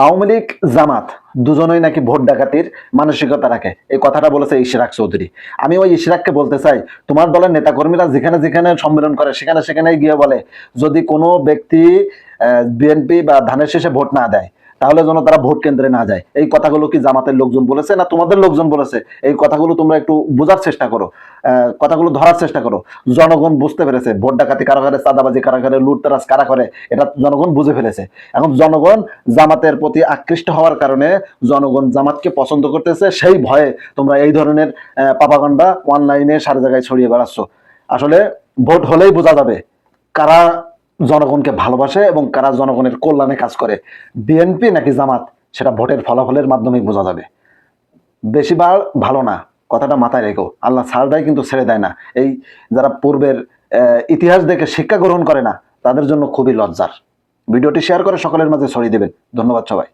আওয়ামী লীগ জামাত দুজনেই নাকি ভোট ডাকাতির মানসিকতা রাখে, এই কথাটা বলেছে ইশরাক চৌধুরী। আমি ওই ইশরাককে বলতে চাই, তোমার দলের নেতাকর্মীরা যেখানে যেখানে সম্মেলন করে সেখানে সেখানে গিয়ে বলে যদি কোনো ব্যক্তি বিএনপি বা ধানের শেষে ভোট না দেয় তাহলে যেন তারা ভোট কেন্দ্রে না যায়। এই কথাগুলো কি জামাতের লোকজন বলেছে না তোমাদের লোকজন বলেছে? এই কথাগুলো তোমরা একটু বোঝার চেষ্টা করো, কথাগুলো ধরার চেষ্টা করো। জনগণ বুঝতে পেরেছে ভোট ডাকাতি কারা করে, চাঁদাবাজি কারা করে, লুটতরাজ কারা করে, এটা জনগণ বুঝে ফেলেছে। এখন জনগণ জামাতের প্রতি আকৃষ্ট হওয়ার কারণে জনগণ জামাতকে পছন্দ করতেছে, সেই ভয়ে তোমরা এই ধরনের পাপাগন্ডা অনলাইনে সারা জায়গায় ছড়িয়ে বেড়াচ্ছ। আসলে ভোট হলেই বোঝা যাবে কারা জনগণকে ভালোবাসে এবং কারা জনগণের কল্যাণে কাজ করে, বিএনপি নাকি জামাত, সেটা ভোটের ফলাফলের মাধ্যমেই বোঝা যাবে। বেশিবার ভালো না, কথাটা মাথায় রেখো। আল্লাহ ছাড় কিন্তু ছেড়ে দেয় না। এই যারা পূর্বের ইতিহাস দেখে শিক্ষা গ্রহণ করে না তাদের জন্য খুবই লজ্জার। ভিডিওটি শেয়ার করে সকলের মাঝে ছড়িয়ে দেবেন। ধন্যবাদ সবাই।